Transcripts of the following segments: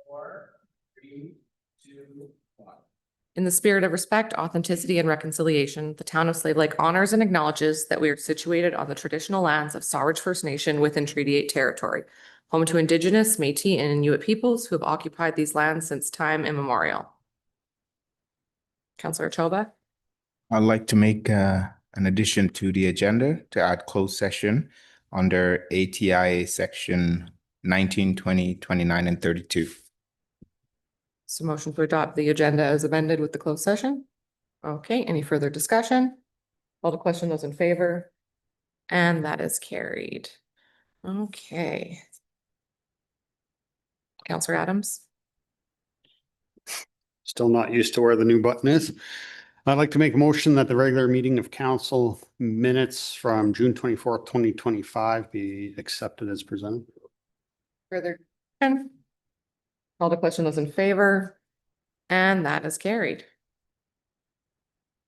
4, 3, 2, 1. In the spirit of respect, authenticity, and reconciliation, the town of Slave Lake honors and acknowledges that we are situated on the traditional lands of Sawridge First Nation within Treaty 8 territory, home to Indigenous, Métis, and Inuit peoples who have occupied these lands since time immemorial. Councillor Choba? I'd like to make an addition to the agenda to add closed session under ATIA section 19, 20, 29, and 32. So motion to adopt the agenda as amended with the closed session. Okay, any further discussion? Call to question, those in favor? And that is carried. Okay. Councillor Adams? Still not used to where the new button is. I'd like to make a motion that the regular meeting of council minutes from June 24th, 2025 be accepted as presented. Further discussion? Call to question, those in favor? And that is carried.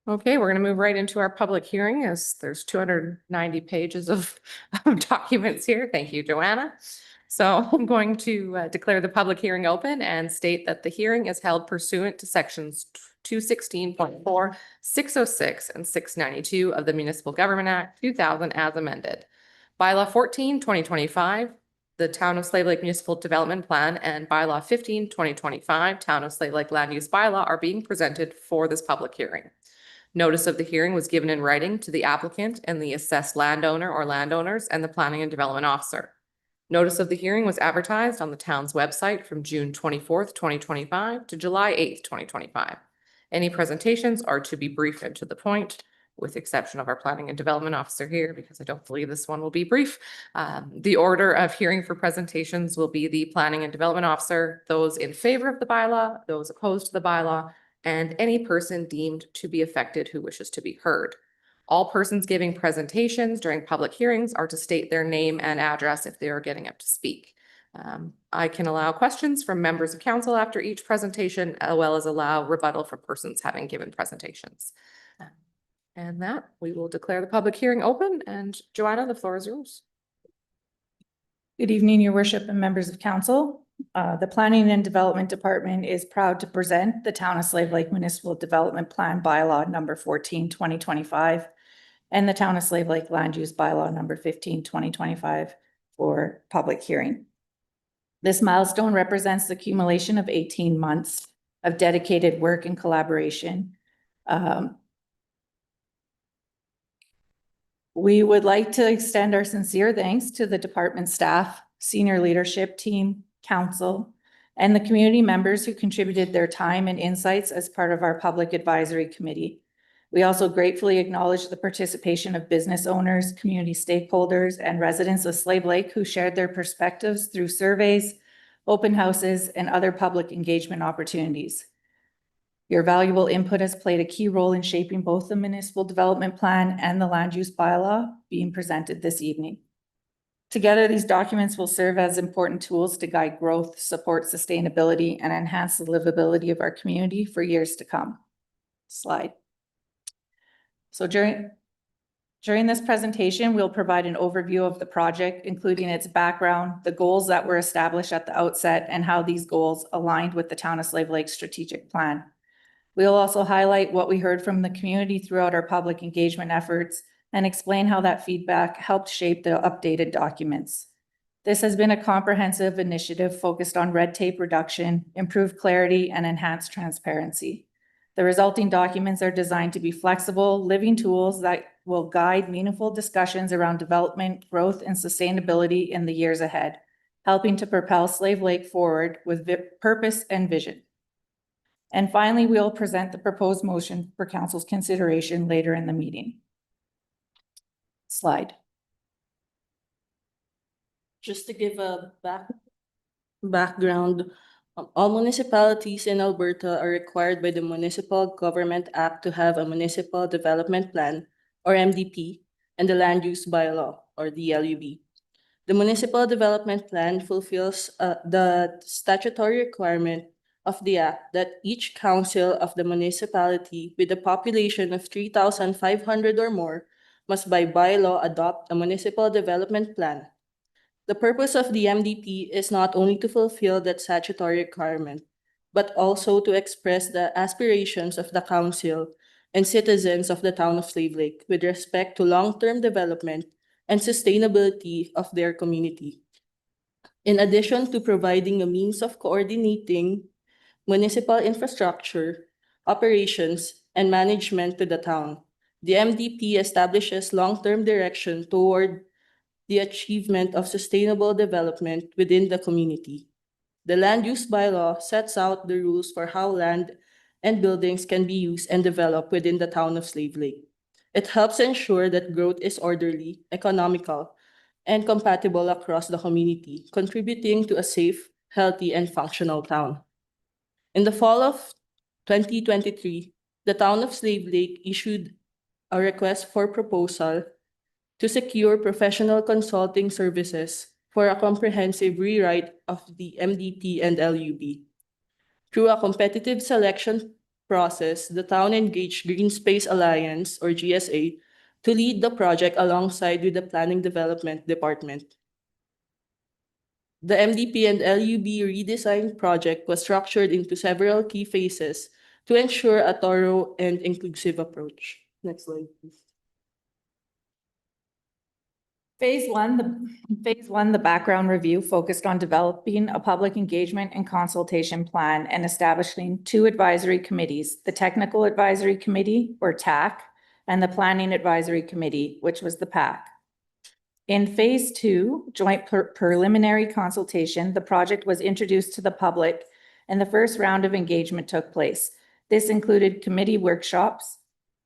Okay, we're going to move right into our public hearing as there's 290 pages of documents here. Thank you, Joanna. So I'm going to declare the public hearing open and state that the hearing is held pursuant to sections 216.4, 606, and 692 of the Municipal Government Act 2000 as amended. Bylaw 14, 2025, the Town of Slave Lake Municipal Development Plan, and Bylaw 15, 2025, Town of Slave Lake Land Use Bylaw are being presented for this public hearing. Notice of the hearing was given in writing to the applicant and the assessed landowner or landowners and the Planning and Development Officer. Notice of the hearing was advertised on the town's website from June 24th, 2025 to July 8th, 2025. Any presentations are to be brief and to the point, with exception of our Planning and Development Officer here, because I don't believe this one will be brief. The order of hearing for presentations will be the Planning and Development Officer, those in favor of the bylaw, those opposed to the bylaw, and any person deemed to be affected who wishes to be heard. All persons giving presentations during public hearings are to state their name and address if they are getting up to speak. I can allow questions from members of council after each presentation, as well as allow rebuttal from persons having given presentations. And that we will declare the public hearing open. And Joanna, the floor is yours. Good evening, Your Worship and members of council. The Planning and Development Department is proud to present the Town of Slave Lake Municipal Development Plan Bylaw number 14, 2025, and the Town of Slave Lake Land Use Bylaw number 15, 2025 for public hearing. This milestone represents the accumulation of 18 months of dedicated work and collaboration. We would like to extend our sincere thanks to the department staff, senior leadership team, council, and the community members who contributed their time and insights as part of our public advisory committee. We also gratefully acknowledge the participation of business owners, community stakeholders, and residents of Slave Lake who shared their perspectives through surveys, open houses, and other public engagement opportunities. Your valuable input has played a key role in shaping both the municipal development plan and the land use bylaw being presented this evening. Together, these documents will serve as important tools to guide growth, support sustainability, and enhance the livability of our community for years to come. Slide. So during this presentation, we'll provide an overview of the project, including its background, the goals that were established at the outset, and how these goals aligned with the Town of Slave Lake strategic plan. We'll also highlight what we heard from the community throughout our public engagement efforts and explain how that feedback helped shape the updated documents. This has been a comprehensive initiative focused on red tape reduction, improved clarity, and enhanced transparency. The resulting documents are designed to be flexible, living tools that will guide meaningful discussions around development, growth, and sustainability in the years ahead, helping to propel Slave Lake forward with purpose and vision. And finally, we'll present the proposed motion for council's consideration later in the meeting. Slide. Just to give a background, all municipalities in Alberta are required by the Municipal Government Act to have a Municipal Development Plan, or MDP, and the Land Use Bylaw, or the LUB. The Municipal Development Plan fulfills the statutory requirement of the Act that each council of the municipality with a population of 3,500 or more must by bylaw adopt a municipal development plan. The purpose of the MDP is not only to fulfill that statutory requirement, but also to express the aspirations of the council and citizens of the town of Slave Lake with respect to long-term development and sustainability of their community. In addition to providing a means of coordinating municipal infrastructure, operations, and management to the town, the MDP establishes long-term direction toward the achievement of sustainable development within the community. The land use bylaw sets out the rules for how land and buildings can be used and developed within the town of Slave Lake. It helps ensure that growth is orderly, economical, and compatible across the community, contributing to a safe, healthy, and functional town. In the fall of 2023, the town of Slave Lake issued a request for proposal to secure professional consulting services for a comprehensive rewrite of the MDP and LUB. Through a competitive selection process, the town engaged Green Space Alliance, or GSA, to lead the project alongside with the Planning Development Department. The MDP and LUB redesign project was structured into several key phases to ensure a thorough and inclusive approach. Next slide, please. Phase one, the background review focused on developing a public engagement and consultation plan and establishing 2 advisory committees, the Technical Advisory Committee, or TAC, and the Planning Advisory Committee, which was the PAC. In phase 2, joint preliminary consultation, the project was introduced to the public and the first round of engagement took place. This included committee workshops,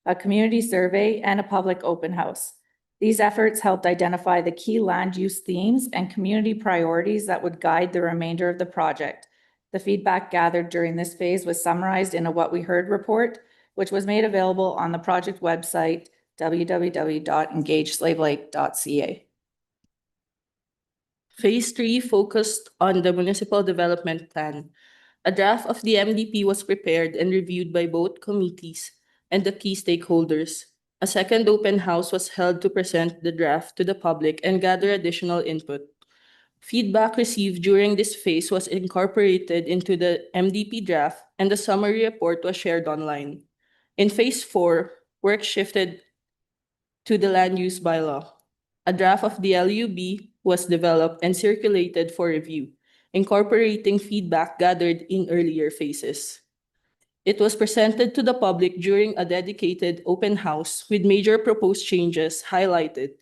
a community survey, and a public open house. These efforts helped identify the key land use themes and community priorities that would guide the remainder of the project. The feedback gathered during this phase was summarized in a What We Heard report, which was made available on the project website, www.engagesslavelake.ca. Phase 3 focused on the municipal development plan. A draft of the MDP was prepared and reviewed by both committees and the key stakeholders. A second open house was held to present the draft to the public and gather additional input. Feedback received during this phase was incorporated into the MDP draft, and the summary report was shared online. In phase 4, work shifted to the land use bylaw. A draft of the LUB was developed and circulated for review, incorporating feedback gathered in earlier phases. It was presented to the public during a dedicated open house with major proposed changes highlighted.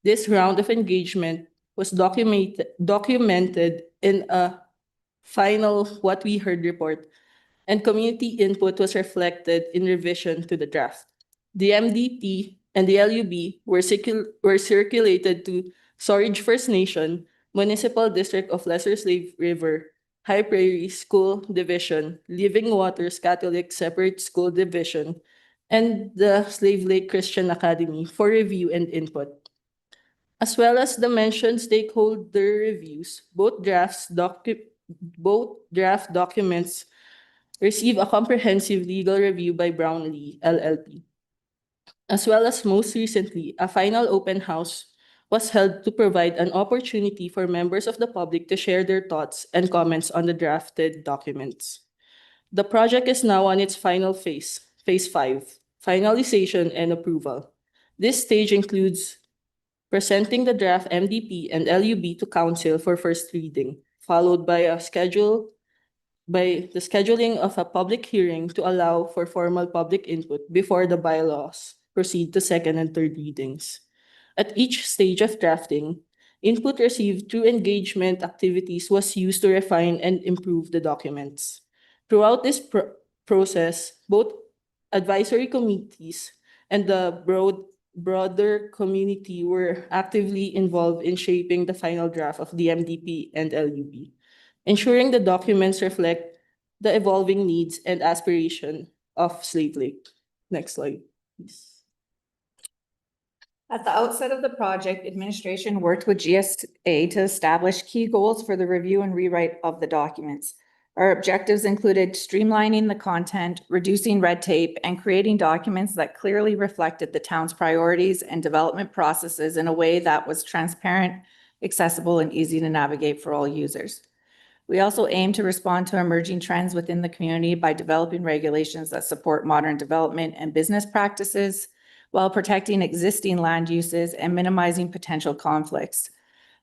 This round of engagement was documented in a final What We Heard report, and community input was reflected in revision to the draft. The MDP and the LUB were circulated to Sorridge First Nation, Municipal District of Lesser Slave River, High Prairie School Division, Living Waters Catholic Separate School Division, and the Slave Lake Christian Academy for review and input. As well as the mentioned stakeholder reviews, both draft documents receive a comprehensive legal review by Brownlee LLP. As well as most recently, a final open house was held to provide an opportunity for members of the public to share their thoughts and comments on the drafted documents. The project is now on its final phase, phase 5, finalization and approval. This stage includes presenting the draft MDP and LUB to council for first reading, followed by the scheduling of a public hearing to allow for formal public input before the bylaws proceed to second and third readings. At each stage of drafting, input received through engagement activities was used to refine and improve the documents. Throughout this process, both advisory committees and the broader community were actively involved in shaping the final draft of the MDP and LUB, ensuring the documents reflect the evolving needs and aspiration of Slave Lake. Next slide, please. At the outset of the project, administration worked with GSA to establish key goals for the review and rewrite of the documents. Our objectives included streamlining the content, reducing red tape, and creating documents that clearly reflected the town's priorities and development processes in a way that was transparent, accessible, and easy to navigate for all users. We also aim to respond to emerging trends within the community by developing regulations that support modern development and business practices while protecting existing land uses and minimizing potential conflicts.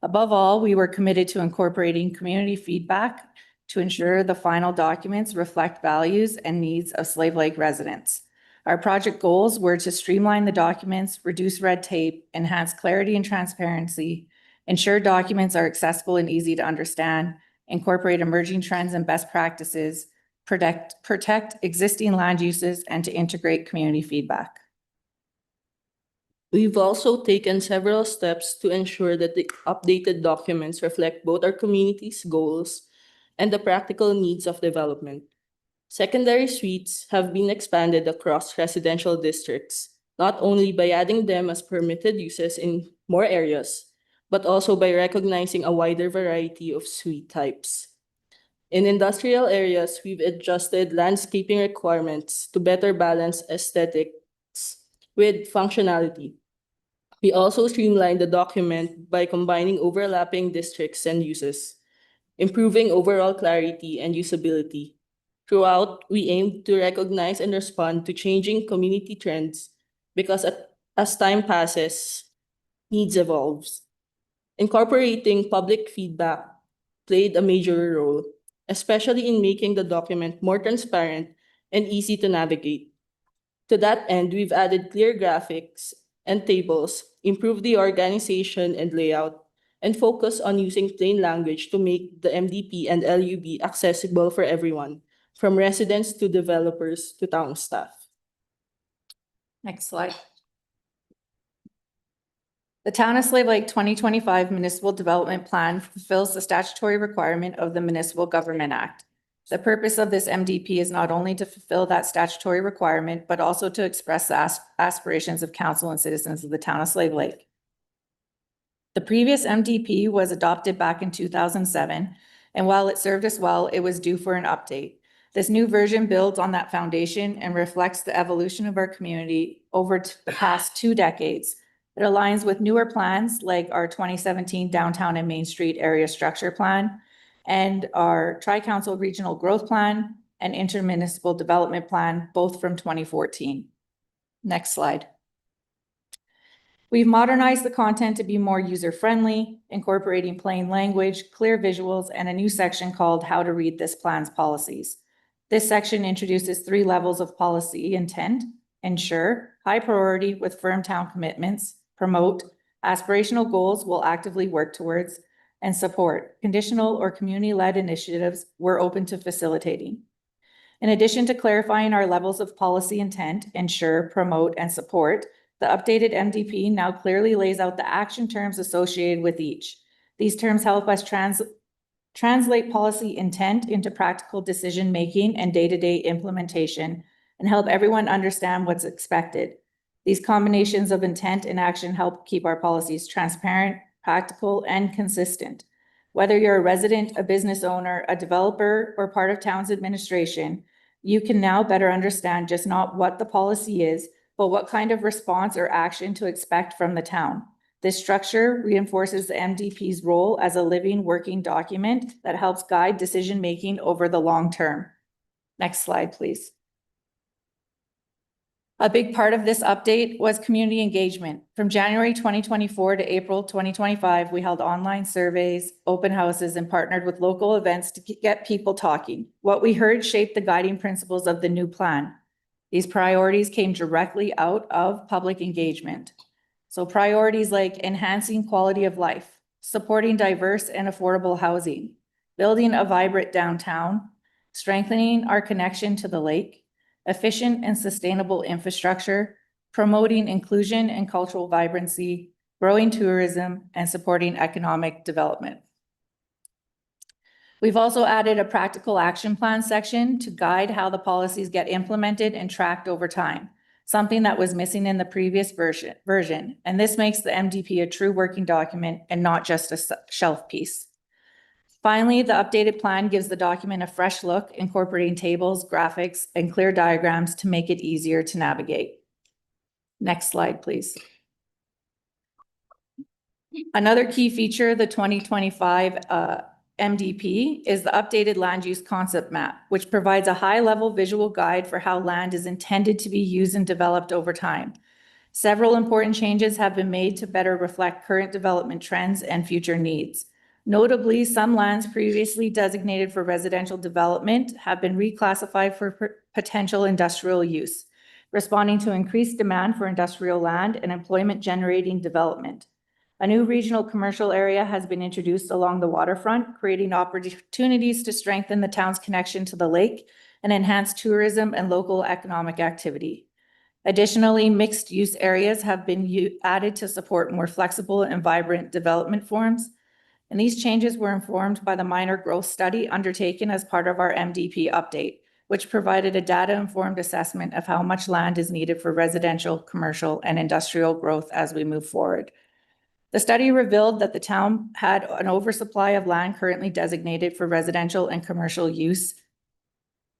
Above all, we were committed to incorporating community feedback to ensure the final documents reflect values and needs of Slave Lake residents. Our project goals were to streamline the documents, reduce red tape, enhance clarity and transparency, ensure documents are accessible and easy to understand, incorporate emerging trends and best practices, protect existing land uses, and to integrate community feedback. We've also taken several steps to ensure that the updated documents reflect both our community's goals and the practical needs of development. Secondary suites have been expanded across residential districts, not only by adding them as permitted uses in more areas, but also by recognizing a wider variety of suite types. In industrial areas, we've adjusted landscaping requirements to better balance aesthetics with functionality. We also streamlined the document by combining overlapping districts and uses, improving overall clarity and usability. Throughout, we aim to recognize and respond to changing community trends because as time passes, needs evolves. Incorporating public feedback played a major role, especially in making the document more transparent and easy to navigate. To that end, we've added clear graphics and tables, improved the organization and layout, and focus on using plain language to make the MDP and LUB accessible for everyone, from residents to developers to town staff. Next slide. The Town of Slave Lake 2025 Municipal Development Plan fulfills the statutory requirement of the Municipal Government Act. The purpose of this MDP is not only to fulfill that statutory requirement, but also to express the aspirations of council and citizens of the Town of Slave Lake. The previous MDP was adopted back in 2007, and while it served us well, it was due for an update. This new version builds on that foundation and reflects the evolution of our community over the past 2 decades. It aligns with newer plans like our 2017 Downtown and Main Street Area Structure Plan and our Tri-Council Regional Growth Plan and Intermunicipal Development Plan, both from 2014. Next slide. We've modernized the content to be more user-friendly, incorporating plain language, clear visuals, and a new section called How to Read This Plan's Policies. This section introduces 3 levels of policy intent: ensure, high priority with firm town commitments; promote, aspirational goals we'll actively work towards; and support, conditional or community-led initiatives we're open to facilitating. In addition to clarifying our levels of policy intent, ensure, promote, and support, the updated MDP now clearly lays out the action terms associated with each. These terms help us translate policy intent into practical decision-making and day-to-day implementation and help everyone understand what's expected. These combinations of intent and action help keep our policies transparent, practical, and consistent. Whether you're a resident, a business owner, a developer, or part of town's administration, you can now better understand just not what the policy is, but what kind of response or action to expect from the town. This structure reinforces the MDP's role as a living, working document that helps guide decision-making over the long term. Next slide, please. A big part of this update was community engagement. From January 2024 to April 2025, we held online surveys, open houses, and partnered with local events to get people talking. What we heard shaped the guiding principles of the new plan. These priorities came directly out of public engagement. So priorities like enhancing quality of life, supporting diverse and affordable housing, building a vibrant downtown, strengthening our connection to the lake, efficient and sustainable infrastructure, promoting inclusion and cultural vibrancy, growing tourism, and supporting economic development. We've also added a practical action plan section to guide how the policies get implemented and tracked over time, something that was missing in the previous version. And this makes the MDP a true working document and not just a shelf piece. Finally, the updated plan gives the document a fresh look, incorporating tables, graphics, and clear diagrams to make it easier to navigate. Next slide, please. Another key feature of the 2025 MDP is the updated land use concept map, which provides a high-level visual guide for how land is intended to be used and developed over time. Several important changes have been made to better reflect current development trends and future needs. Notably, some lands previously designated for residential development have been reclassified for potential industrial use, responding to increased demand for industrial land and employment-generating development. A new regional commercial area has been introduced along the waterfront, creating opportunities to strengthen the town's connection to the lake and enhance tourism and local economic activity. Additionally, mixed-use areas have been added to support more flexible and vibrant development forms. And these changes were informed by the minor growth study undertaken as part of our MDP update, which provided a data-informed assessment of how much land is needed for residential, commercial, and industrial growth as we move forward. The study revealed that the town had an oversupply of land currently designated for residential and commercial use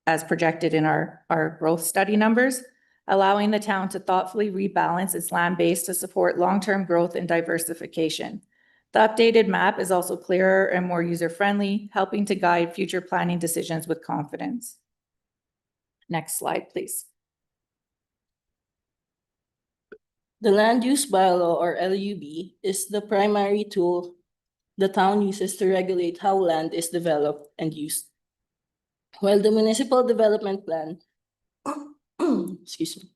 as projected in our growth study numbers, allowing the town to thoughtfully rebalance its land base to support long-term growth and diversification. The updated map is also clearer and more user-friendly, helping to guide future planning decisions with confidence. Next slide, please. The Land Use Bylaw, or LUB, is the primary tool the town uses to regulate how land is developed and used. While the Municipal Development Plan excuse me,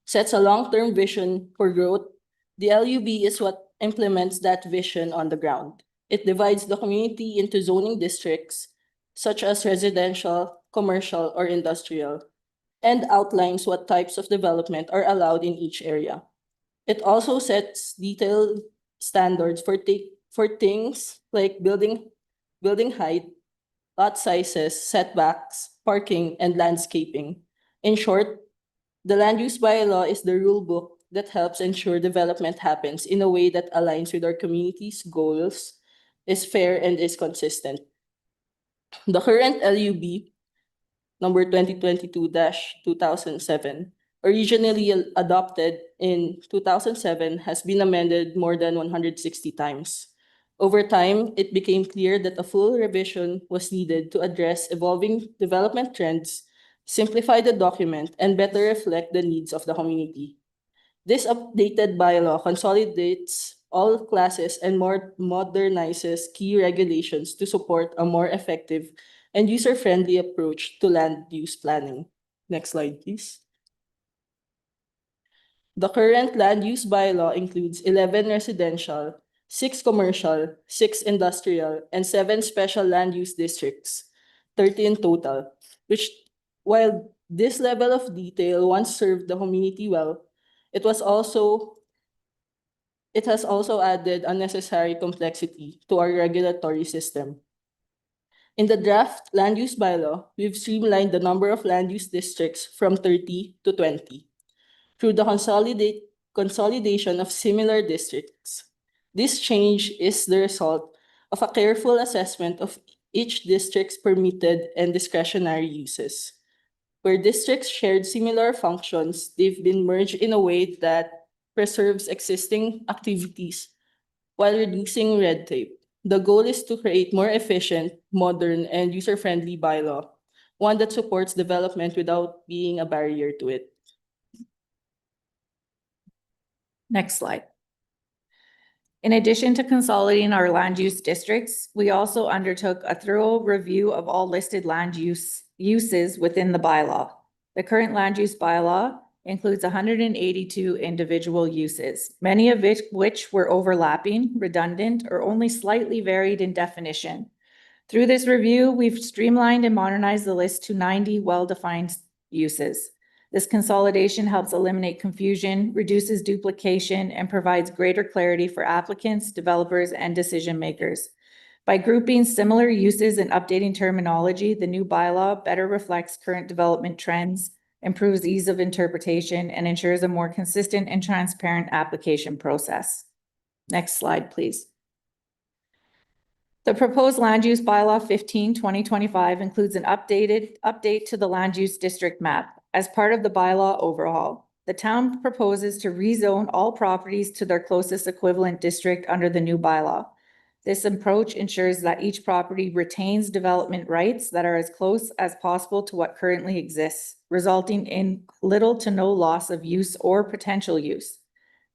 sets a long-term vision for growth, the LUB is what implements that vision on the ground. It divides the community into zoning districts, such as residential, commercial, or industrial, and outlines what types of development are allowed in each area. It also sets detailed standards for things like building height, lot sizes, setbacks, parking, and landscaping. In short, the Land Use Bylaw is the rule book that helps ensure development happens in a way that aligns with our community's goals, is fair, and is consistent. The current LUB, number 2022-2007, originally adopted in 2007, has been amended more than 160 times. Over time, it became clear that a full revision was needed to address evolving development trends, simplify the document, and better reflect the needs of the community. This updated bylaw consolidates all classes and modernizes key regulations to support a more effective and user-friendly approach to land use planning. Next slide, please. The current land use bylaw includes 11 residential, 6 commercial, 6 industrial, and 7 special land use districts, 30 in total, which, while this level of detail once served the community well, it has also added unnecessary complexity to our regulatory system. In the draft land use bylaw, we've streamlined the number of land use districts from 30 to 20 through the consolidation of similar districts. This change is the result of a careful assessment of each district's permitted and discretionary uses. Where districts shared similar functions, they've been merged in a way that preserves existing activities while reducing red tape. The goal is to create more efficient, modern, and user-friendly bylaw, one that supports development without being a barrier to it. Next slide. In addition to consolidating our land use districts, we also undertook a thorough review of all listed land uses within the bylaw. The current land use bylaw includes 182 individual uses, many of which were overlapping, redundant, or only slightly varied in definition. Through this review, we've streamlined and modernized the list to 90 well-defined uses. This consolidation helps eliminate confusion, reduces duplication, and provides greater clarity for applicants, developers, and decision makers. By grouping similar uses and updating terminology, the new bylaw better reflects current development trends, improves ease of interpretation, and ensures a more consistent and transparent application process. Next slide, please. The proposed land use bylaw 15/2025 includes an update to the land use district map. As part of the bylaw overhaul, the town proposes to rezone all properties to their closest equivalent district under the new bylaw. This approach ensures that each property retains development rights that are as close as possible to what currently exists, resulting in little to no loss of use or potential use.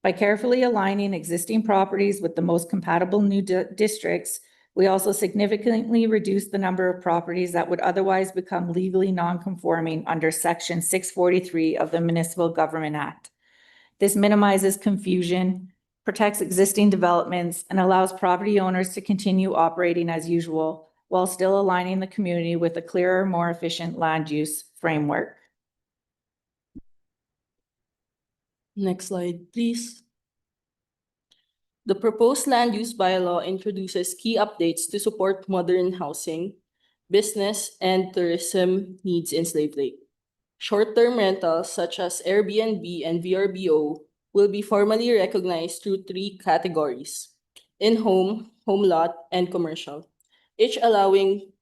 By carefully aligning existing properties with the most compatible new districts, we also significantly reduce the number of properties that would otherwise become legally non-conforming under Section 643 of the Municipal Government Act. This minimizes confusion, protects existing developments, and allows property owners to continue operating as usual while still aligning the community with a clearer, more efficient land use framework. Next slide, please. The proposed land use bylaw introduces key updates to support modern housing, business, and tourism needs in Slave Lake. Short-term rentals such as Airbnb and VRBO will be formally recognized through 3 categories: in-home, home lot, and commercial, each allowing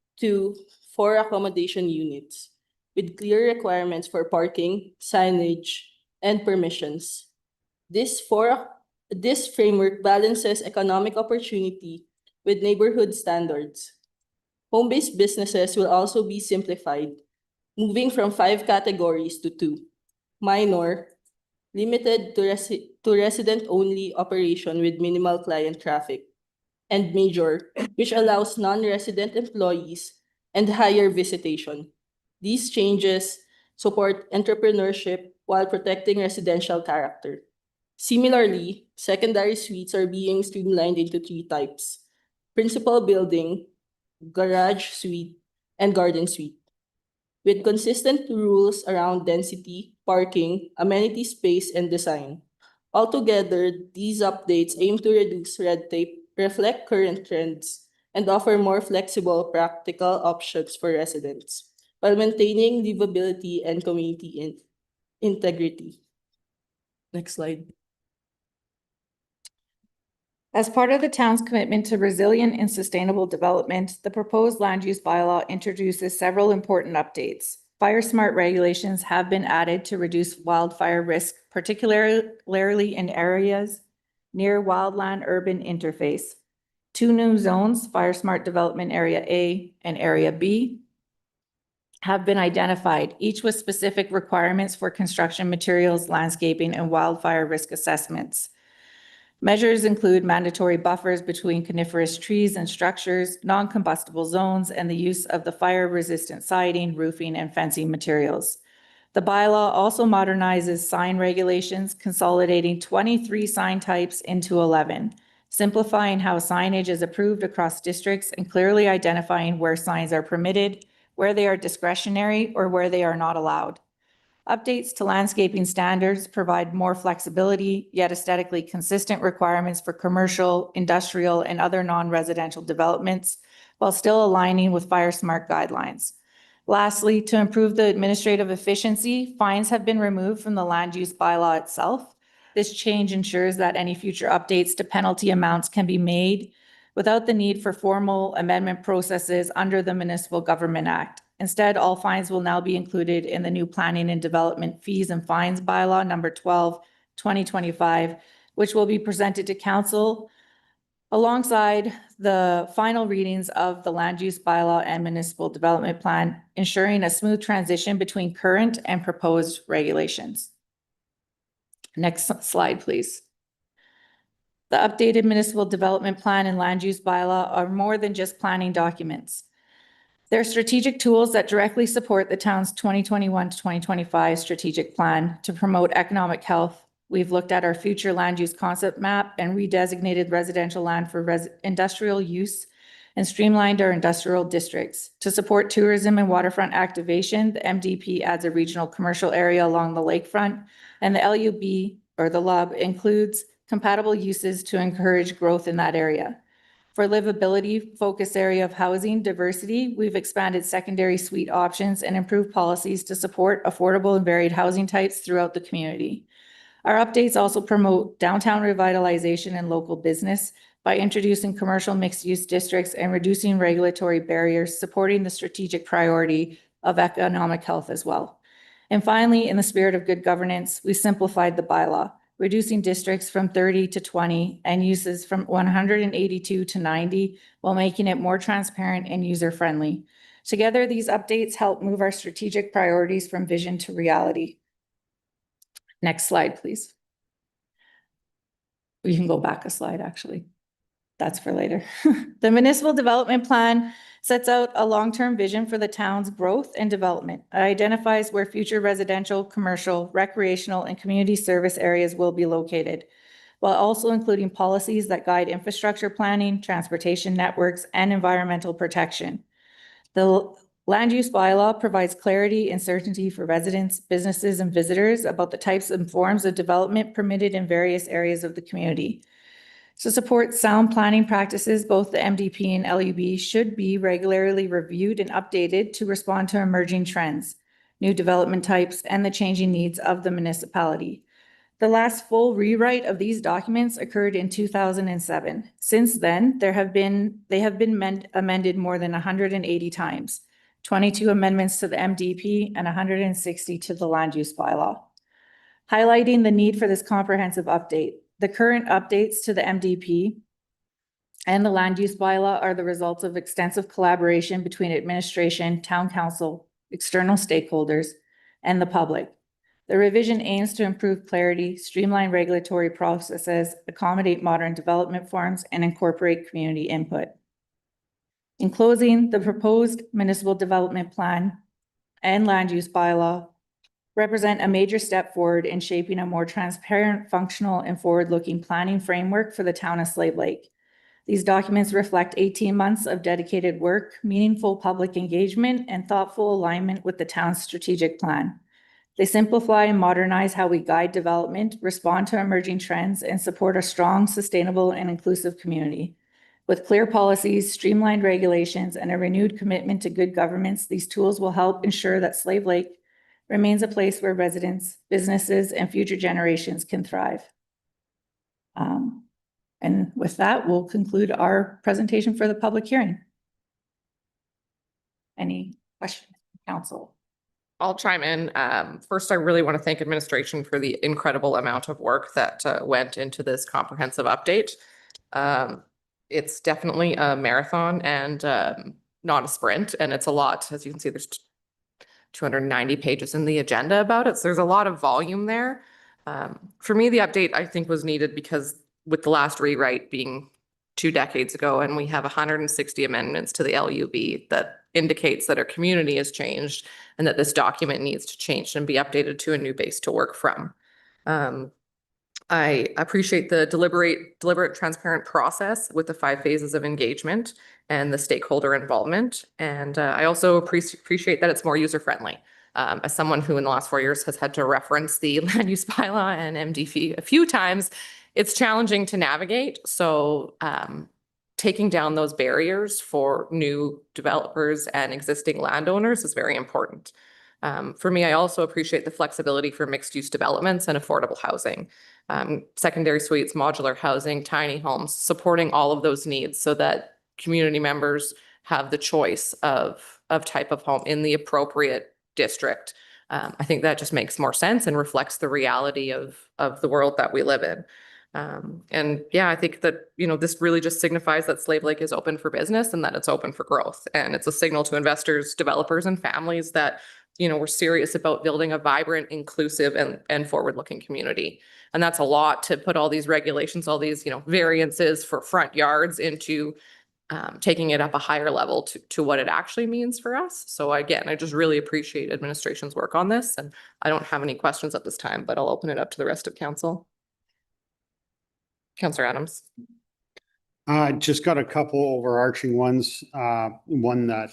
4 accommodation units with clear requirements for parking, signage, and permissions. This framework balances economic opportunity with neighborhood standards. Home-based businesses will also be simplified, moving from 5 categories to 2: minor, limited to resident-only operation with minimal client traffic, and major, which allows non-resident employees and higher visitation. These changes support entrepreneurship while protecting residential character. Similarly, secondary suites are being streamlined into 3 types: principal building, garage suite, and garden suite, with consistent rules around density, parking, amenity space, and design. Altogether, these updates aim to reduce red tape, reflect current trends, and offer more flexible, practical options for residents, while maintaining livability and community integrity. Next slide. As part of the town's commitment to resilient and sustainable development, the proposed land use bylaw introduces several important updates. Fire smart regulations have been added to reduce wildfire risk, particularly in areas near wildland urban interface. 2 new zones, Fire Smart Development Area A and Area B, have been identified, each with specific requirements for construction materials, landscaping, and wildfire risk assessments. Measures include mandatory buffers between coniferous trees and structures, non-combustible zones, and the use of the fire-resistant siding, roofing, and fencing materials. The bylaw also modernizes sign regulations, consolidating 23 sign types into 11, simplifying how signage is approved across districts and clearly identifying where signs are permitted, where they are discretionary, or where they are not allowed. Updates to landscaping standards provide more flexibility, yet aesthetically consistent requirements for commercial, industrial, and other non-residential developments, while still aligning with Fire Smart guidelines. Lastly, to improve the administrative efficiency, fines have been removed from the land use bylaw itself. This change ensures that any future updates to penalty amounts can be made without the need for formal amendment processes under the Municipal Government Act. Instead, all fines will now be included in the new Planning and Development Fees and Fines Bylaw number 12, 2025, which will be presented to Council alongside the final readings of the Land Use Bylaw and Municipal Development Plan, ensuring a smooth transition between current and proposed regulations. Next slide, please. The updated Municipal Development Plan and Land Use Bylaw are more than just planning documents. They're strategic tools that directly support the town's 2021 to 2025 strategic plan to promote economic health. We've looked at our future land use concept map and redesignated residential land for industrial use and streamlined our industrial districts. To support tourism and waterfront activation, the MDP adds a regional commercial area along the lakefront, and the LUB, or the LUB, includes compatible uses to encourage growth in that area. For livability focus area of housing diversity, we've expanded secondary suite options and improved policies to support affordable and varied housing types throughout the community. Our updates also promote downtown revitalization and local business by introducing commercial mixed-use districts and reducing regulatory barriers, supporting the strategic priority of economic health as well. And finally, in the spirit of good governance, we simplified the bylaw, reducing districts from 30 to 20 and uses from 182 to 90 while making it more transparent and user-friendly. Together, these updates help move our strategic priorities from vision to reality. Next slide, please. You can go back a slide, actually. That's for later. The municipal development plan sets out a long-term vision for the town's growth and development. It identifies where future residential, commercial, recreational, and community service areas will be located, while also including policies that guide infrastructure planning, transportation networks, and environmental protection. The land use bylaw provides clarity and certainty for residents, businesses, and visitors about the types and forms of development permitted in various areas of the community. To support sound planning practices, both the MDP and LUB should be regularly reviewed and updated to respond to emerging trends, new development types, and the changing needs of the municipality. The last full rewrite of these documents occurred in 2007. Since then, they have been amended more than 180 times, 22 amendments to the MDP and 160 to the land use bylaw. Highlighting the need for this comprehensive update, the current updates to the MDP and the land use bylaw are the results of extensive collaboration between administration, town council, external stakeholders, and the public. The revision aims to improve clarity, streamline regulatory processes, accommodate modern development forms, and incorporate community input. In closing, the proposed municipal development plan and land use bylaw represent a major step forward in shaping a more transparent, functional, and forward-looking planning framework for the town of Slave Lake. These documents reflect 18 months of dedicated work, meaningful public engagement, and thoughtful alignment with the town's strategic plan. They simplify and modernize how we guide development, respond to emerging trends, and support a strong, sustainable, and inclusive community. With clear policies, streamlined regulations, and a renewed commitment to good governance, these tools will help ensure that Slave Lake remains a place where residents, businesses, and future generations can thrive. And with that, we'll conclude our presentation for the public hearing. Any questions, council? I'll chime in. First, I really want to thank administration for the incredible amount of work that went into this comprehensive update. It's definitely a marathon and not a sprint, and it's a lot. As you can see, there's 290 pages in the agenda about it, so there's a lot of volume there. For me, the update I think was needed because with the last rewrite being 2 decades ago, and we have 160 amendments to the LUB that indicates that our community has changed and that this document needs to change and be updated to a new base to work from. I appreciate the deliberate, transparent process with the 5 phases of engagement and the stakeholder involvement. And I also appreciate that it's more user-friendly. As someone who in the last 4 years has had to reference the land use bylaw and MDP a few times, it's challenging to navigate. So taking down those barriers for new developers and existing landowners is very important. For me, I also appreciate the flexibility for mixed-use developments and affordable housing, secondary suites, modular housing, tiny homes, supporting all of those needs so that community members have the choice of type of home in the appropriate district. I think that just makes more sense and reflects the reality of the world that we live in. And yeah, I think that, this really just signifies that Slave Lake is open for business and that it's open for growth. And it's a signal to investors, developers, and families that, we're serious about building a vibrant, inclusive, and forward-looking community. And that's a lot to put all these regulations, all these, variances for front yards into taking it up a higher level to what it actually means for us. So again, I just really appreciate administration's work on this. And I don't have any questions at this time, but I'll open it up to the rest of council. Councillor Adams. Just got a couple overarching ones. One that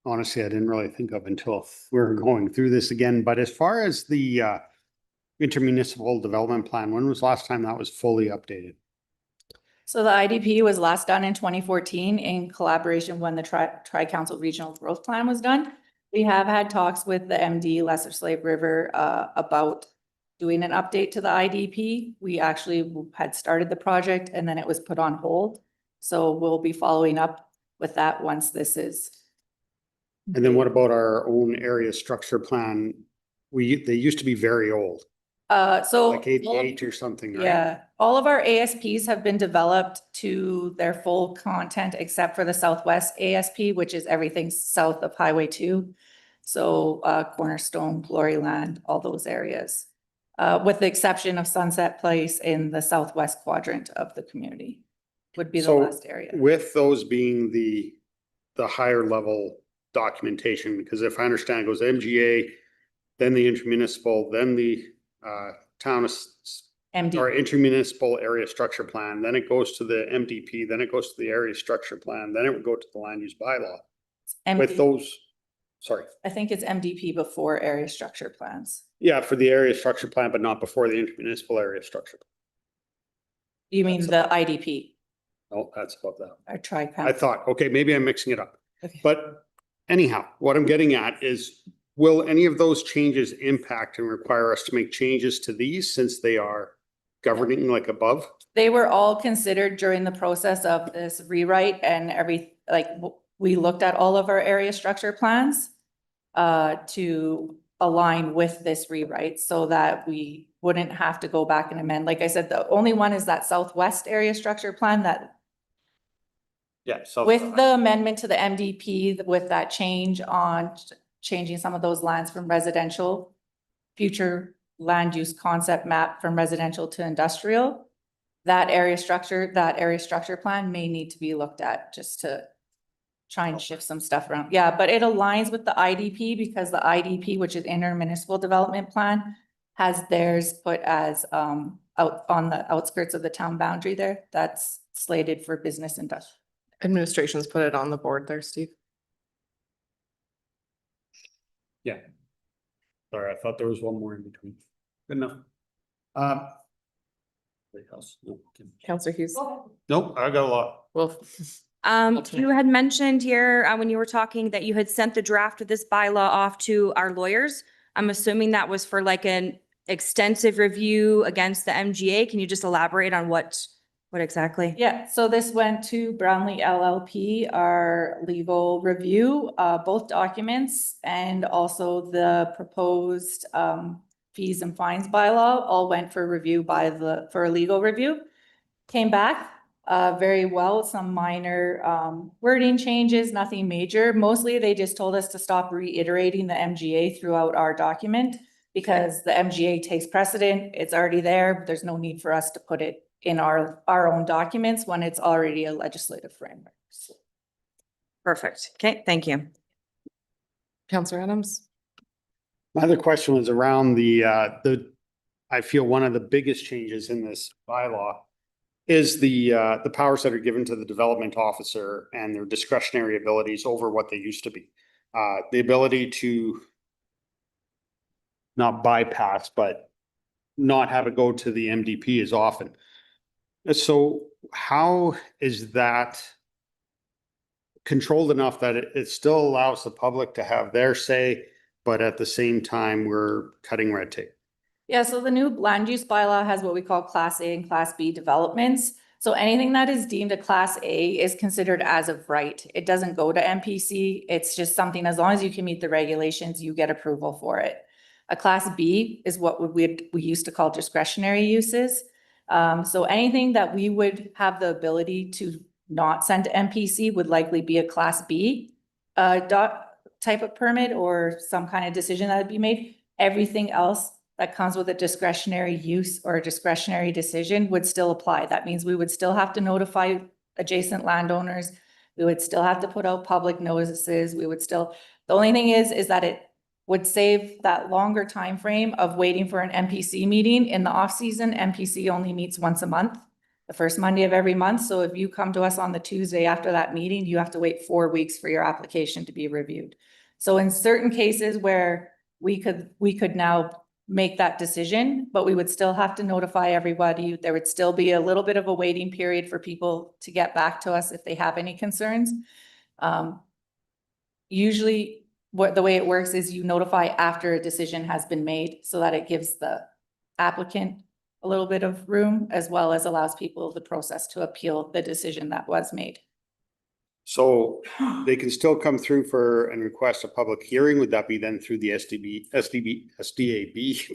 honestly, I didn't really think of until we were going through this again. But as far as the intermunicipal development plan, when was the last time that was fully updated? So the IDP was last done in 2014 in collaboration when the Tri-Council Regional Growth Plan was done. We have had talks with the MD, Lesser Slave River, about doing an update to the IDP. We actually had started the project and then it was put on hold. So we'll be following up with that once this is And then what about our own area structure plan? They used to be very old, So. like 88 or something, right? Yeah, all of our ASPs have been developed to their full content except for the Southwest ASP, which is everything south of Highway 2. So Cornerstone, Glory Land, all those areas. With the exception of Sunset Place in the southwest quadrant of the community would be the So last area. with those being the higher level documentation, because if I understand, it goes MGA, then the intermunicipal, then the town or MD, intermunicipal area structure plan, then it goes to the MDP, then it goes to the area structure plan, then it would go to the land use bylaw. With MD, those, sorry, I think it's MDP before area structure plans. yeah, for the area structure plan, but not before the intermunicipal area structure. You mean the IDP Oh, that's above that. or tri I thought, okay, maybe I'm mixing it up. Okay. But anyhow, what I'm getting at is, will any of those changes impact and require us to make changes to these since they are governing like above? They were all considered during the process of this rewrite and we looked at all of our area structure plans to align with this rewrite so that we wouldn't have to go back and amend. Like I said, the only one is that Southwest area structure plan that Yeah. So with the amendment to the MDP, with that change on changing some of those lands from residential, future land use concept map from residential to industrial, that area structure plan may need to be looked at just to try and shift some stuff around. Yeah, but it aligns with the IDP because the IDP, which is intermunicipal development plan, has theirs put as out on the outskirts of the town boundary there. That's slated for business industrial. Administration's put it on the board there, Steve. Yeah. Sorry, I thought there was one more in between. Good enough. Anything else? No. Okay. Counselor Hughes. Nope, I got a lot. Well, You had mentioned here, when you were talking that you had sent the draft of this bylaw off to our lawyers. I'm assuming that was for like an extensive review against the MGA. Can you just elaborate on what exactly? Yeah, so this went to Brownlee LLP, our legal review, both documents and also the proposed fees and fines bylaw all went for review for a legal review. Came back very well, some minor wording changes, nothing major. Mostly they just told us to stop reiterating the MGA throughout our document because the MGA takes precedent. It's already there. There's no need for us to put it in our own documents when it's already a legislative framework. So. Perfect. Okay, thank you. Counselor Adams. My other question was around I feel one of the biggest changes in this bylaw is the powers that are given to the development officer and their discretionary abilities over what they used to be. The ability to not bypass, but not have it go to the MDP as often. So how is that controlled enough that it still allows the public to have their say, but at the same time, we're cutting red tape? Yeah, so the new land use bylaw has what we call Class A and Class B developments. So anything that is deemed a Class A is considered as of right. It doesn't go to MPC. It's just something, as long as you can meet the regulations, you get approval for it. A Class B is what we used to call discretionary uses. So anything that we would have the ability to not send to MPC would likely be a Class B type of permit or some kind of decision that would be made. Everything else that comes with a discretionary use or a discretionary decision would still apply. That means we would still have to notify adjacent landowners. We would still have to put out public notices. We would still, the only thing is that it would save that longer time frame of waiting for an MPC meeting. In the off season, MPC only meets once a month, the first Monday of every month. So if you come to us on the Tuesday after that meeting, you have to wait 4 weeks for your application to be reviewed. So in certain cases where we could now make that decision, but we would still have to notify everybody. There would still be a little bit of a waiting period for people to get back to us if they have any concerns. Usually the way it works is you notify after a decision has been made so that it gives the applicant a little bit of room as well as allows people the process to appeal the decision that was made. So they can still come through for and request a public hearing. Would that be then through the SDAB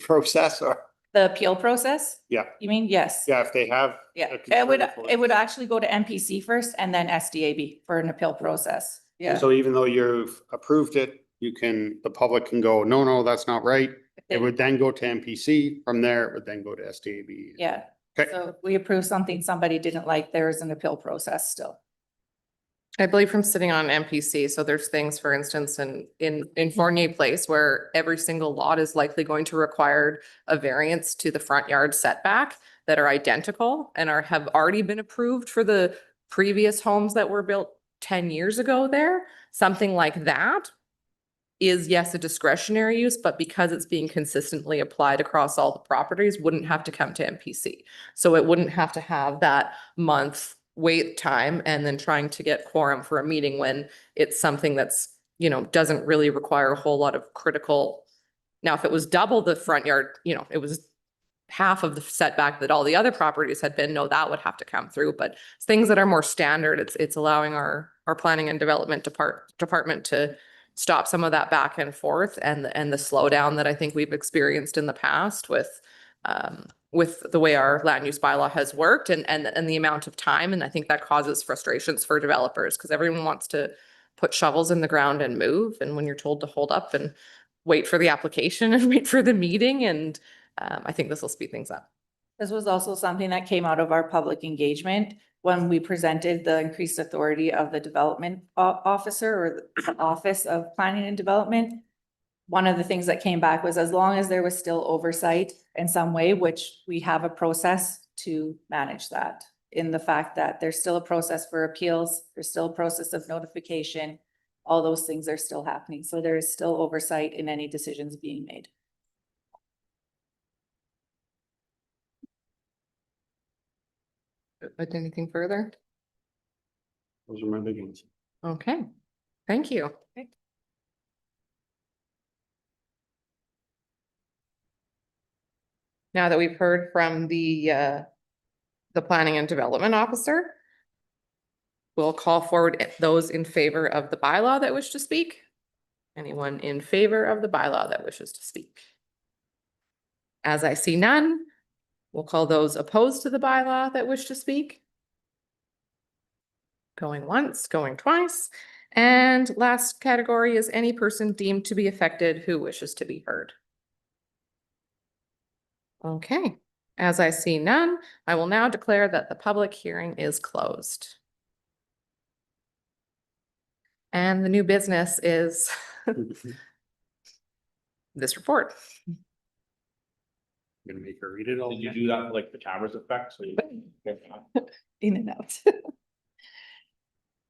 process or? The appeal process, Yeah, you mean? Yes. yeah, if they have. Yeah, a it concern would, for it would actually go to MPC first and then SDAB for an appeal process. Yeah. So even though you've approved it, the public can go, no, that's not right. It would then go to MPC. From there, it would then go to SDAB. Yeah. Okay. So if we approve something somebody didn't like, there is an appeal process still. I believe from sitting on MPC, so there's things, for instance, in Fournier Place where every single lot is likely going to require a variance to the front yard setback that are identical and have already been approved for the previous homes that were built 10 years ago there. Something like that is, yes, a discretionary use, but because it's being consistently applied across all the properties, wouldn't have to come to MPC. So it wouldn't have to have that month wait time and then trying to get quorum for a meeting when it's something that's, doesn't really require a whole lot of critical. Now, if it was double the front yard, it was half of the setback that all the other properties had been, no, that would have to come through. But things that are more standard, it's allowing our planning and development department to stop some of that back and forth and the slowdown that I think we've experienced in the past with the way our land use bylaw has worked and the amount of time. And I think that causes frustrations for developers because everyone wants to put shovels in the ground and move. And when you're told to hold up and wait for the application and wait for the meeting, and I think this will speed things up. This was also something that came out of our public engagement when we presented the increased authority of the development officer or the Office of Planning and Development. One of the things that came back was as long as there was still oversight in some way, which we have a process to manage that, in the fact that there's still a process for appeals, there's still a process of notification, all those things are still happening. So there is still oversight in any decisions being made. But anything further? Those are my big ones. Okay, thank you. Now that we've heard from the planning and development officer, we'll call forward those in favor of the bylaw that wish to speak. Anyone in favor of the bylaw that wishes to speak? As I see none, we'll call those opposed to the bylaw that wish to speak. Going once, going twice. And last category is any person deemed to be affected who wishes to be heard. Okay, as I see none, I will now declare that the public hearing is closed. And the new business is this report. I'm gonna make her read it all. Did you do that for like the camera's effect? So you. In and out.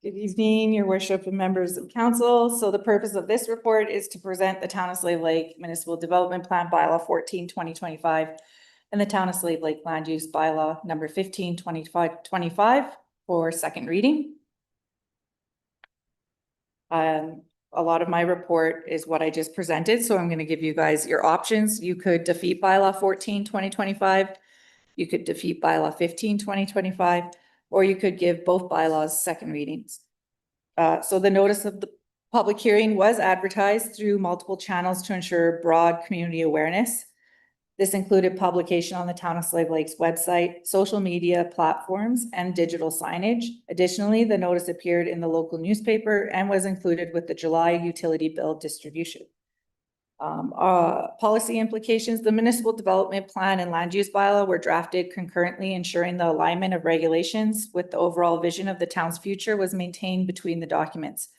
Good evening, your worship and members of council. So the purpose of this report is to present the Town of Slave Lake Municipal Development Plan Bylaw 14/2025 and the Town of Slave Lake Land Use Bylaw number 15/25 for second reading. A lot of my report is what I just presented, so I'm going to give you guys your options. You could defeat bylaw 14/2025. You could defeat bylaw 15/2025, or you could give both bylaws second readings. So the notice of the public hearing was advertised through multiple channels to ensure broad community awareness. This included publication on the Town of Slave Lake's website, social media platforms, and digital signage. Additionally, the notice appeared in the local newspaper and was included with the July utility bill distribution. Policy implications, the municipal development plan and land use bylaw were drafted concurrently, ensuring the alignment of regulations with the overall vision of the town's future was maintained between the documents.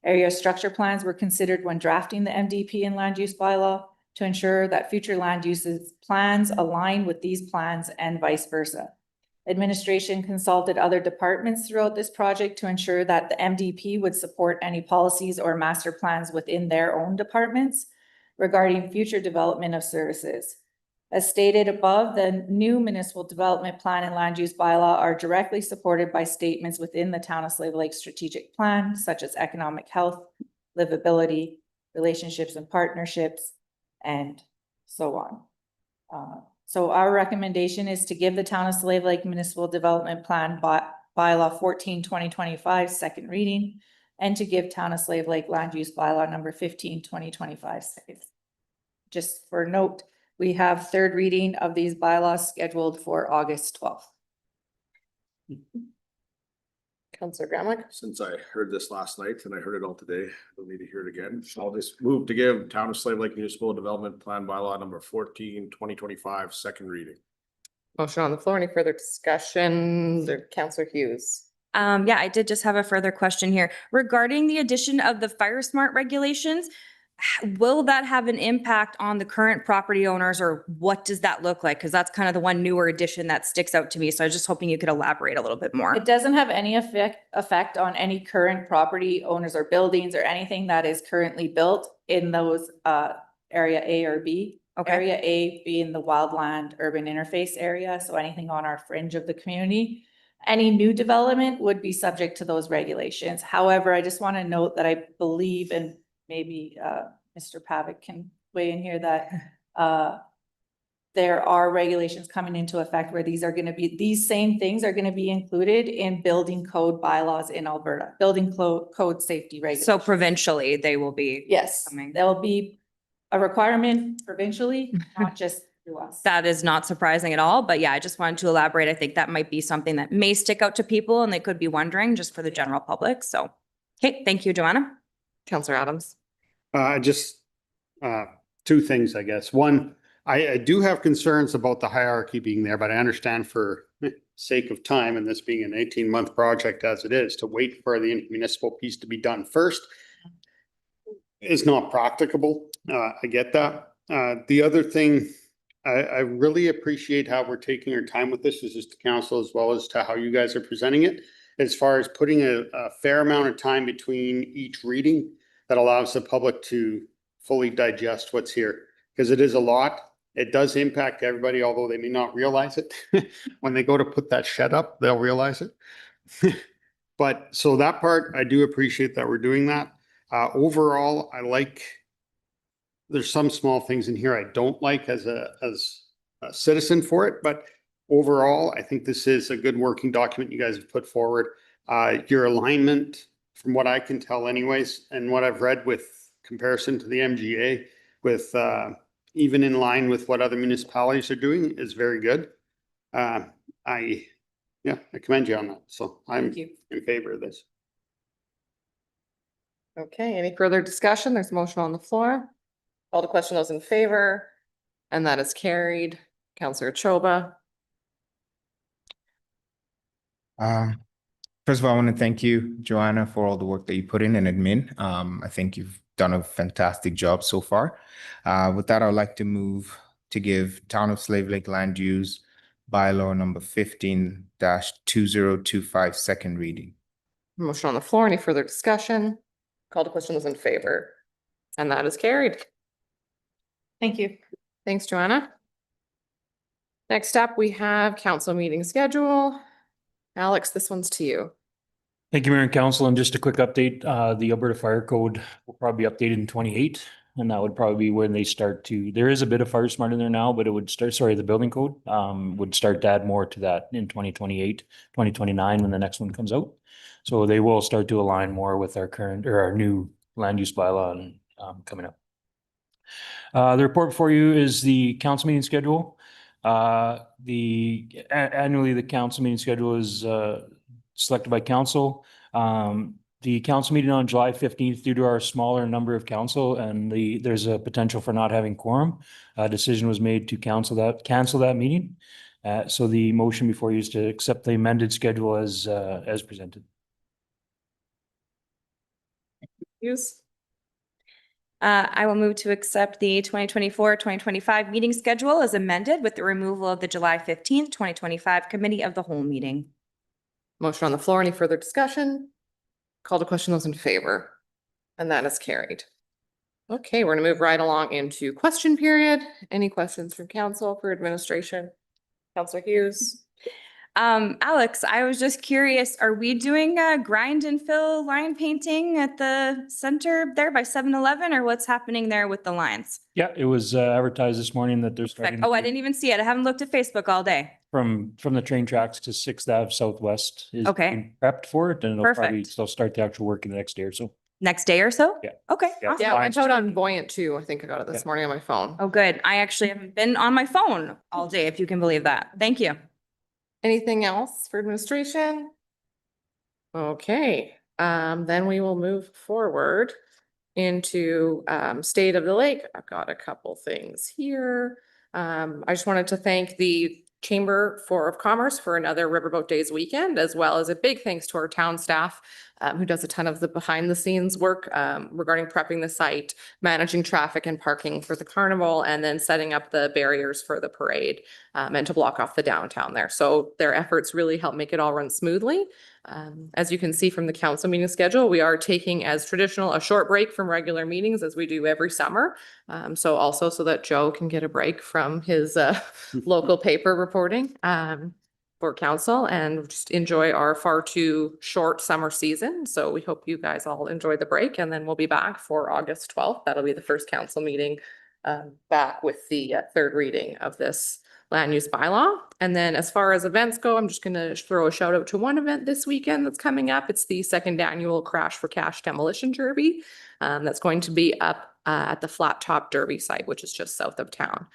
Area structure plans were considered when drafting the MDP and land use bylaw to ensure that future land uses plans align with these plans and vice versa. Administration consulted other departments throughout this project to ensure that the MDP would support any policies or master plans within their own departments regarding future development of services. As stated above, the new municipal development plan and land use bylaw are directly supported by statements within the Town of Slave Lake strategic plan, such as economic health, livability, relationships and partnerships, and so on. So our recommendation is to give the Town of Slave Lake Municipal Development Plan bylaw bylaw 14/2025 second reading, and to give Town of Slave Lake land use bylaw number 15/2025 second. Just for note, we have third reading of these bylaws scheduled for August 12th. Counselor Gramlich? Since I heard this last night and I heard it all today, I don't need to hear it again. I'll just move to give Town of Slave Lake Municipal Development Plan Bylaw number 14/2025 second reading. Motion on the floor. Any further discussion? Counselor Hughes? Yeah, I did just have a further question here regarding the addition of the Fire Smart regulations. Will that have an impact on the current property owners, or what does that look like? Because that's kind of the one newer addition that sticks out to me. So I was just hoping you could elaborate a little bit more. It doesn't have any effect on any current property owners or buildings or anything that is currently built in those area A or B. Okay. Area A being the wildland urban interface area, so anything on our fringe of the community. Any new development would be subject to those regulations. However, I just want to note that I believe, and maybe Mr. Pavic can weigh in here, that there are regulations coming into effect where these same things are gonna be included in building code bylaws in Alberta, building code safety regulations. So provincially, they will be. Yes, coming. there will be a requirement provincially, not just through us. That is not surprising at all, but yeah, I just wanted to elaborate. I think that might be something that may stick out to people and they could be wondering just for the general public. So, okay, thank you, Joanna. Counselor Adams? Just two things, I guess. One, I do have concerns about the hierarchy being there, but I understand for sake of time and this being an 18-month project as it is, to wait for the municipal piece to be done first is not practicable. I get that. The other thing, I really appreciate how we're taking our time with this, is just to council as well as to how you guys are presenting it, as far as putting a fair amount of time between each reading that allows the public to fully digest what's here, because it is a lot. It does impact everybody, although they may not realize it. When they go to put that shed up, they'll realize it. But so that part, I do appreciate that we're doing that. Overall, there's some small things in here I don't like as a citizen for it, but overall, I think this is a good working document you guys have put forward. Your alignment, from what I can tell anyways, and what I've read with comparison to the MGA, with even in line with what other municipalities are doing, is very good. I commend you on that. So I'm Thank you. in favor of this. Okay, any further discussion? There's a motion on the floor. Call to question, those in favor, and that is carried. Counselor Choba? First of all, I want to thank you, Joanna, for all the work that you put in and admin. I think you've done a fantastic job so far. With that, I'd like to move to give Town of Slave Lake Land Use Bylaw number 15-2025 second reading. Motion on the floor. Any further discussion? Call to question, those in favor, and that is carried. Thank you. Thanks, Joanna. Next up, we have council meeting schedule. Alex, this one's to you. Thank you, Mayor and Council. And just a quick update, the Alberta Fire Code will probably be updated in 28. And that would probably be when they start to, there is a bit of Fire Smart in there now, but it would start, the building code would start to add more to that in 2028, 2029, when the next one comes out. So they will start to align more with our current, or our new land use bylaw and coming up. The report before you is the council meeting schedule. Annually, the council meeting schedule is selected by council. The council meeting on July 15th, due to our smaller number of council and there's a potential for not having quorum, a decision was made to cancel that meeting. So the motion before you is to accept the amended schedule as presented. Hughes? I will move to accept the 2024-2025 meeting schedule as amended with the removal of the July 15th, 2025 Committee of the Whole meeting. Motion on the floor. Any further discussion? Call to question, those in favor, and that is carried. Okay, we're gonna move right along into question period. Any questions from council for administration? Counselor Hughes? Alex, I was just curious, are we doing a grind and fill line painting at the center there by 7-Eleven, or what's happening there with the lines? Yeah, it was advertised this morning that they're starting. Oh, I didn't even see it. I haven't looked at Facebook all day. from the train tracks to Sixth Ave Southwest is Okay. being prepped for it, and it'll probably, Perfect. they'll start the actual work in the next day or so. Next day or so? Yeah. Okay. Yeah. awesome. Yeah, I went out on Voyant too. I think I got it this Yeah. morning on my phone. Oh, good. I actually haven't been on my phone all day, if you can believe that. Thank you. Anything else for administration? Okay, then we will move forward into State of the Lake. I've got a couple things here. I just wanted to thank the Chamber of Commerce for another Riverboat Days weekend, as well as a big thanks to our town staff who does a ton of the behind the scenes work regarding prepping the site, managing traffic and parking for the carnival, and then setting up the barriers for the parade and to block off the downtown there. So their efforts really help make it all run smoothly. As you can see from the council meeting schedule, we are taking as traditional a short break from regular meetings as we do every summer. So also so that Joe can get a break from his local paper reporting for council and just enjoy our far too short summer season. So we hope you guys all enjoy the break, and then we'll be back for August 12th. That'll be the first council meeting back with the third reading of this land use bylaw. And then as far as events go, I'm just gonna throw a shout out to one event this weekend that's coming up. It's the second annual Crash for Cash Demolition Derby. That's going to be up at the Flat Top Derby site, which is just south of town.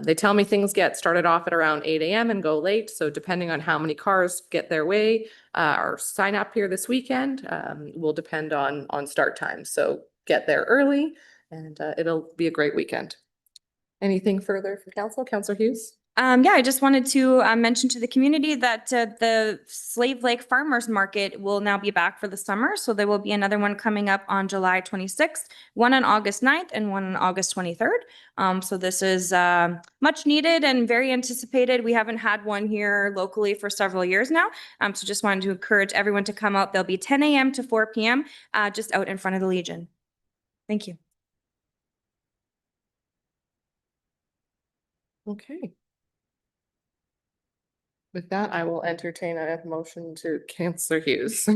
They tell me things get started off at around 8 a.m. and go late. So depending on how many cars get their way or sign up here this weekend, will depend on start time. So get there early and it'll be a great weekend. Anything further from council? Councillor Hughes? Yeah, I just wanted to mention to the community that the Slave Lake Farmers Market will now be back for the summer. So there will be another one coming up on July 26th, one on August 9th, and one on August 23rd. So this is much needed and very anticipated. We haven't had one here locally for several years now. So just wanted to encourage everyone to come out. They'll be 10 a.m. to 4 p.m. Just out in front of the Legion. Thank you. Okay. With that, I will entertain a motion to Councillor Hughes.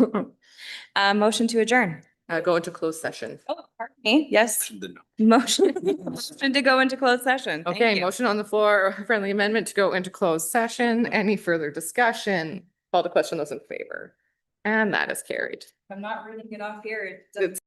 Motion to adjourn. Go into closed session. Oh, pardon me. Yes. Motion to go into closed session. Thank Okay, you. motion on the floor, friendly amendment to go into closed session. Any further discussion? Call the question, those in favor. And that is carried. I'm not reading it off here. It's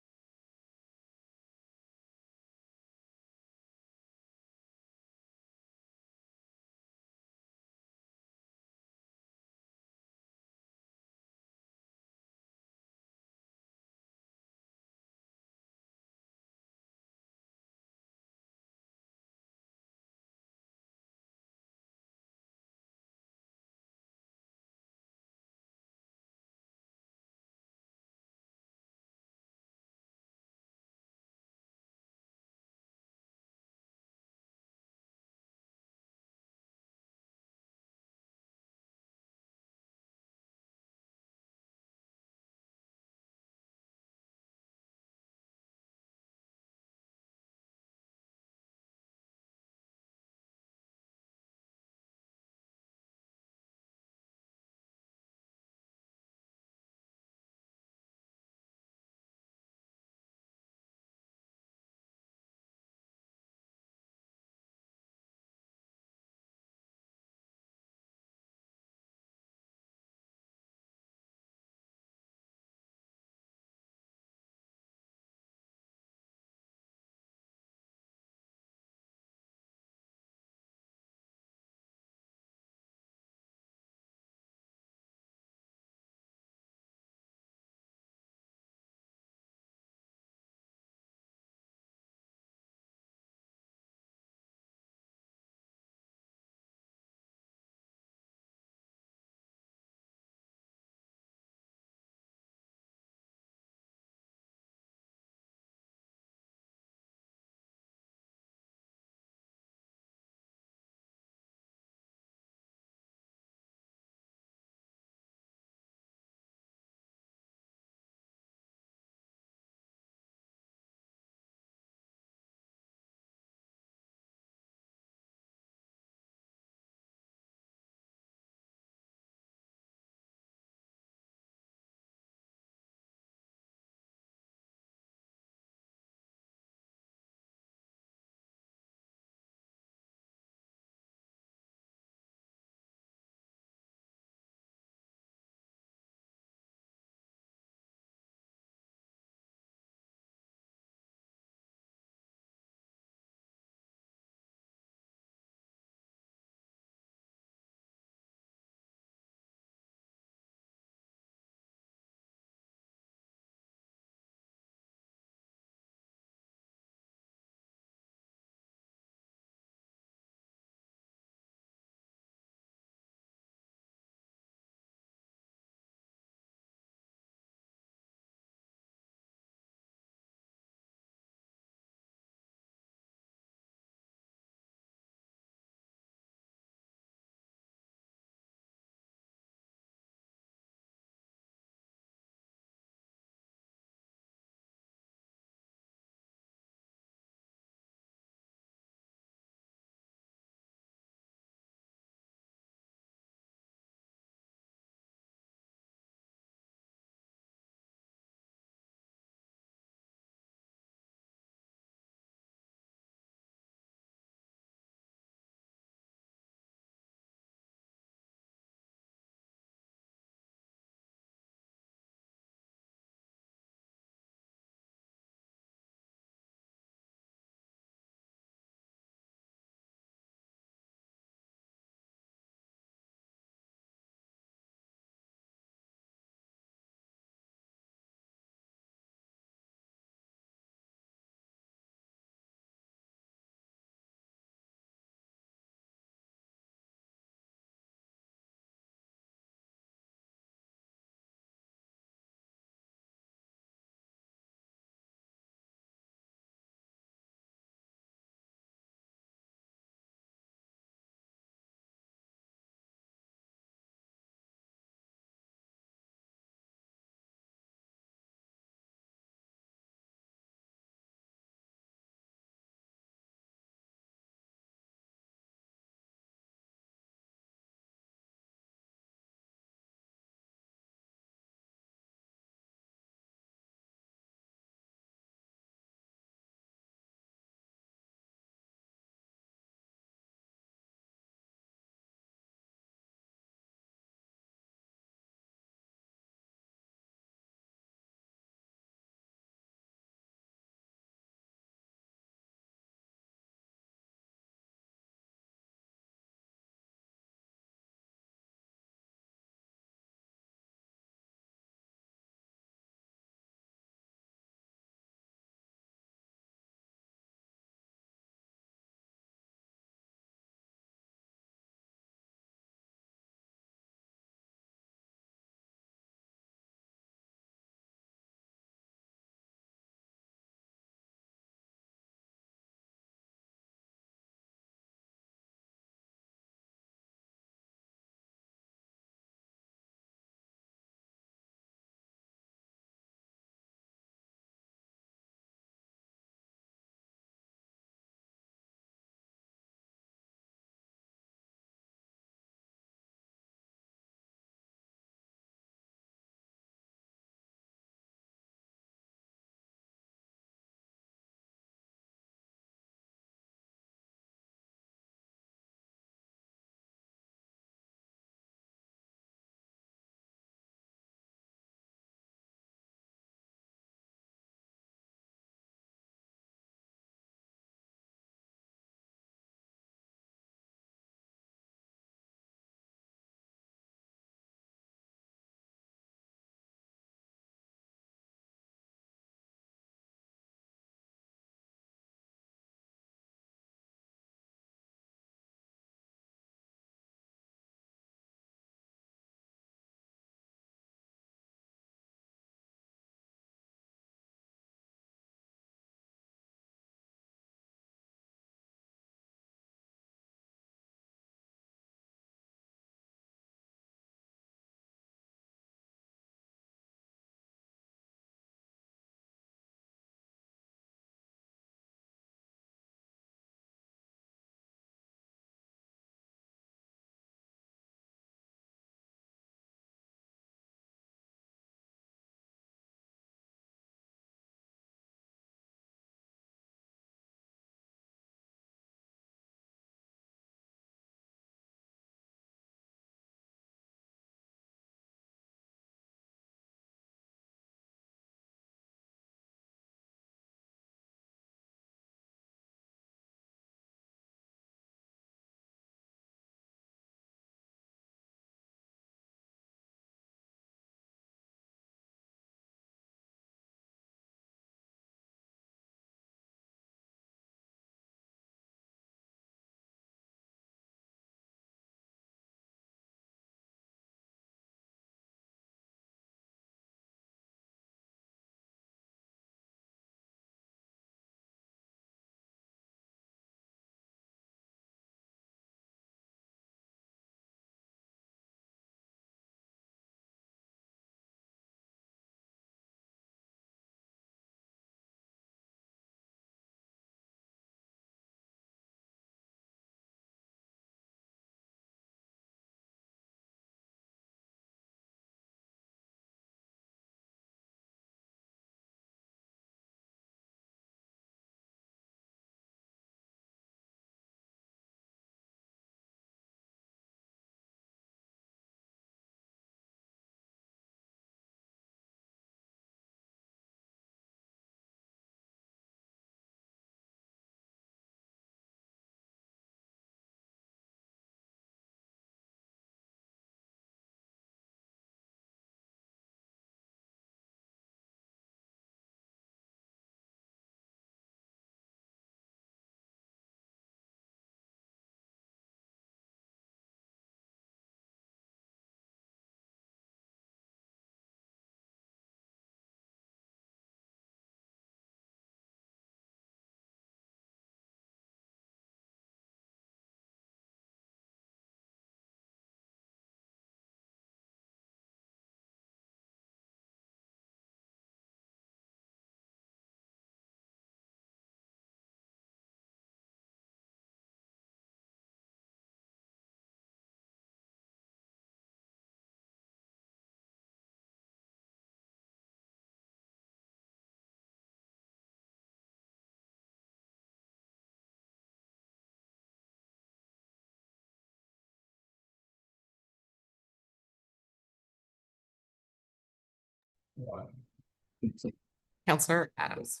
Counselor Adams.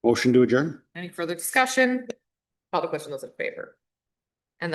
Motion to adjourn? Any further discussion? Call the question, those in favor.